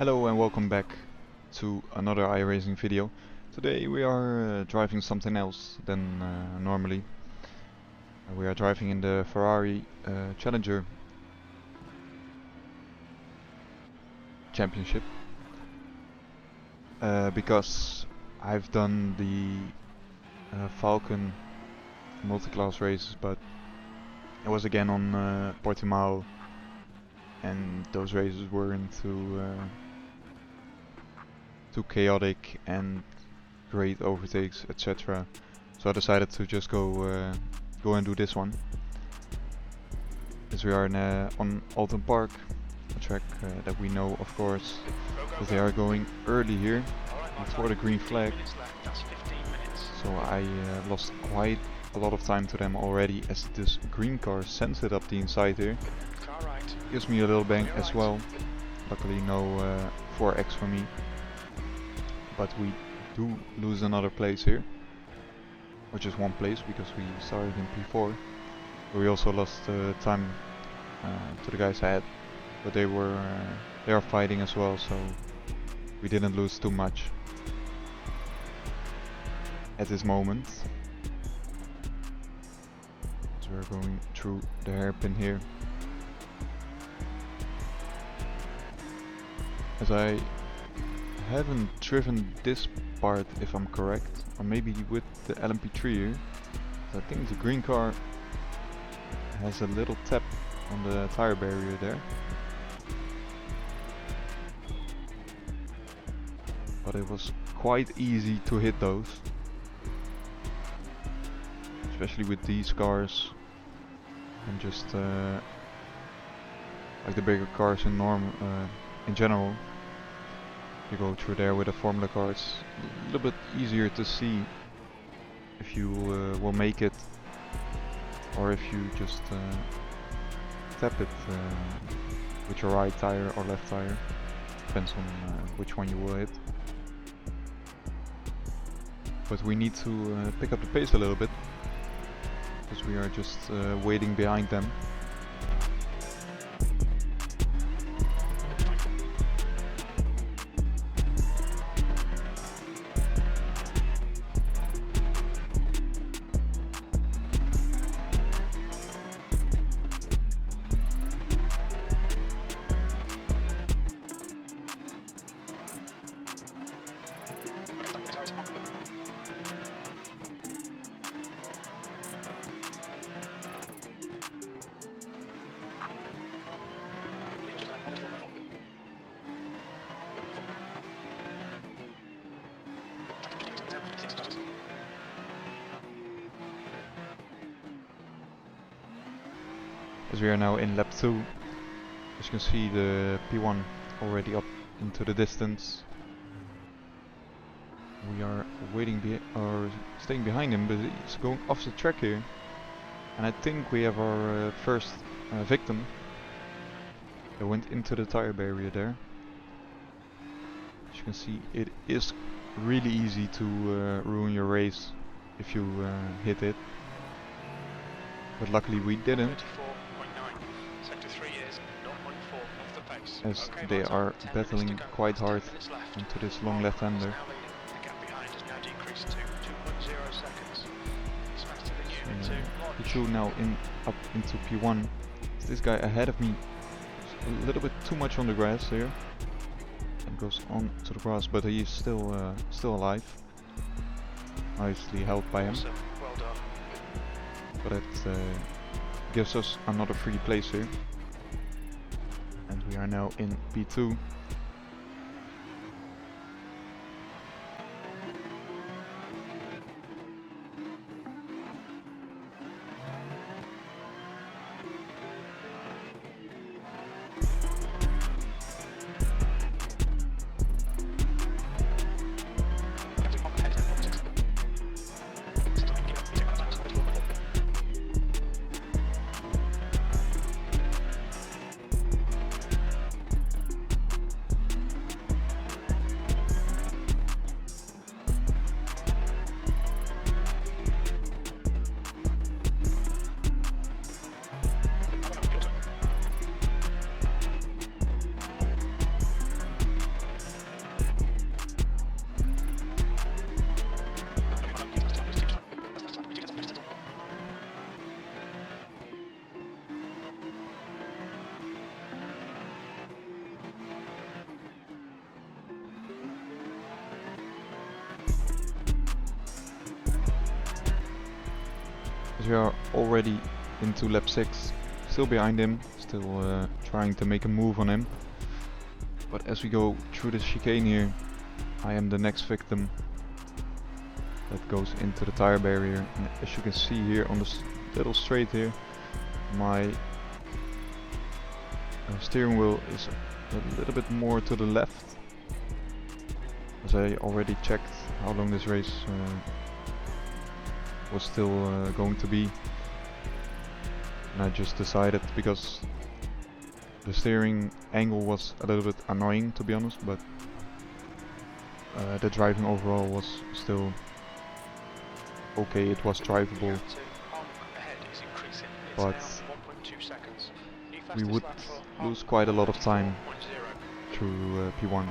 Hello and welcome back to another iRacing video. Today we are driving something else than normally. We are driving in the Ferrari Challenger Championship because I've done the Falcon multi-class races, but it was again on Portimao, and those races weren't too chaotic and great overtakes, etc. So I decided to just go and do this one. As we are on Alton Park, a track that we know, of course, that they are going early here before the green flag. So I lost quite a lot of time to them already, as this green car sends it up the inside here. Gives me a little bang as well. Luckily no 4x for me. But we do lose another place here, or just one place, because we started in P4. We also lost time to the guys ahead, but they are fighting as well, so we didn't lose too much at this moment. So we're going through the hairpin here. As I haven't driven this part, if I'm correct, or maybe with the LMP3 here. I think the green car has a little tap on the tire barrier there, but it was quite easy to hit those, especially with these cars and just like the bigger cars in general. You go through there with a Formula car, it's a little bit easier to see if you will make it, or if you just tap it with your right tire or left tire. Depends on which one you will hit. But we need to pick up the pace a little bit, because we are just waiting behind them. As we are now in lap 2, as you can see the P1 already up into the distance. We are waiting or staying behind him, but he's going off the track here. And I think we have our first victim that went into the tire barrier there. As you can see, it is really easy to ruin your race if you hit it. But luckily we didn't, as they are battling quite hard into this long left-hander. P2 now up into P1. This guy ahead of me is a little bit too much on the grass here, and goes on to the grass, but he is still alive. Nicely helped by him. But it gives us another free place here. And we are now in P2. as we are already into lap 6, still behind him, still trying to make a move on him. But as we go through this chicane here, I am the next victim that goes into the tire barrier. And as you can see here on this little straight here, my steering wheel is a little bit more to the left, as I already checked how long this race was still going to be, and I just decided, because the steering angle was a little bit annoying to be honest, but the driving overall was still okay. It was drivable, but we would lose quite a lot of time through P1.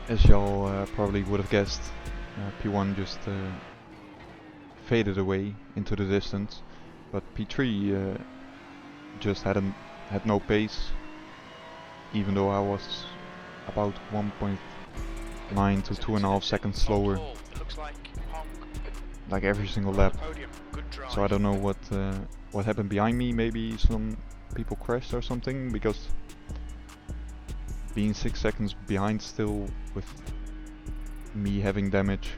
As y'all probably would have guessed, P1 just faded away into the distance, but P3 just had no pace, even though I was about 1.9 to 2.5 seconds slower, like every single lap. So I don't know what happened behind me. Maybe some people crashed or something, because being 6 seconds behind still, with me having damage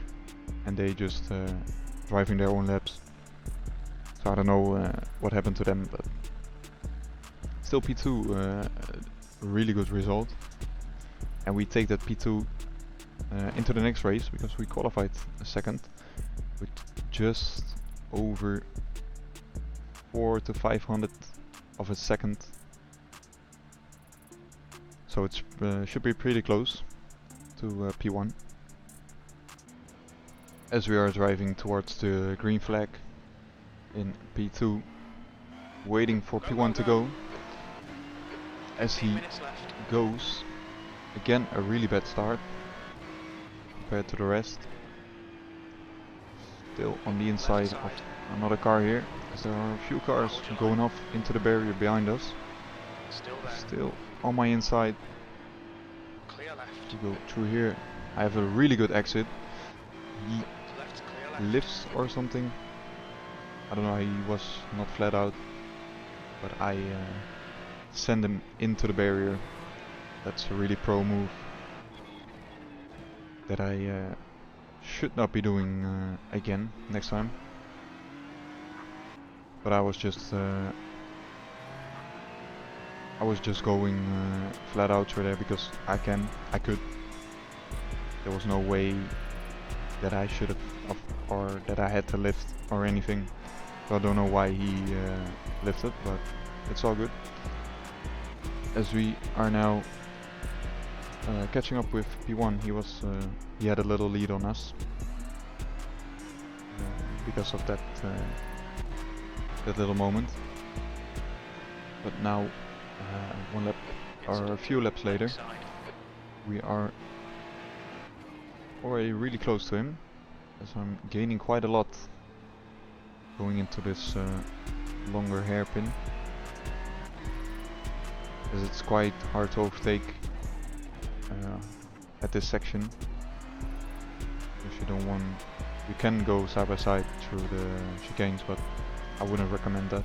and they just driving their own laps. So I don't know what happened to them, but still P2, a really good result. And we take that P2 into the next race, because we qualified a second with just over 4 to 500 of a second. So it should be pretty close to P1. As we are driving towards the green flag in P2, waiting for P1 to go. As he goes, again a really bad start compared to the rest. Still on the inside of another car here, as there are a few cars going off into the barrier behind us. Still on my inside to go through here. I have a really good exit. He lifts or something. I don't know, he was not flat out, but I send him into the barrier. That's a really pro move that I should not be doing again next time. But I was just going flat out through there because I could. There was no way that I should have, or that I had to lift or anything. So I don't know why he lifted, but it's all good. As we are now catching up with P1, he had a little lead on us because of that little moment. But now, one lap or a few laps later, we are already really close to him, as I'm gaining quite a lot going into this longer hairpin, as it's quite hard to overtake at this section. If you don't want, you can go side by side through the chicanes, but I wouldn't recommend that,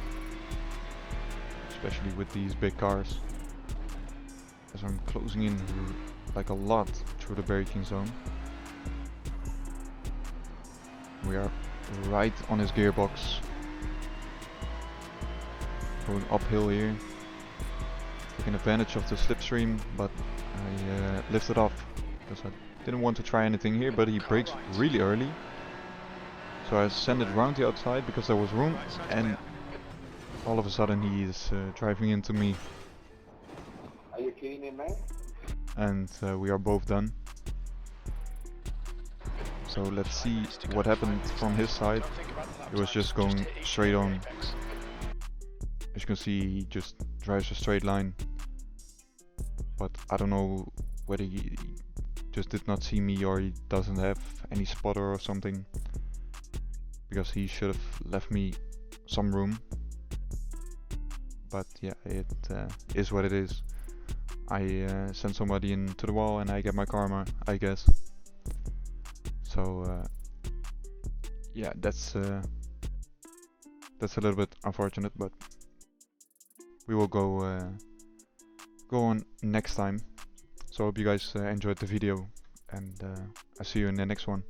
especially with these big cars, as I'm closing in like a lot through the braking zone. We are right on his gearbox, going uphill here, taking advantage of the slipstream, but I lifted off because I didn't want to try anything here, but he brakes really early, so I sent it around the outside because there was room, and all of a sudden he is driving into me. Are you keen in, man? And we are both done. So let's see what happened from his side. It was just going straight on. As you can see, he just drives a straight line. But I don't know whether he just did not see me or he doesn't have any spotter or something, because he should have left me some room. But yeah, it is what it is. I send somebody into the wall and I get my karma, I guess. So yeah, that's a little bit unfortunate, but we will go on next time. So I hope you guys enjoyed the video, and I'll see you in the next one.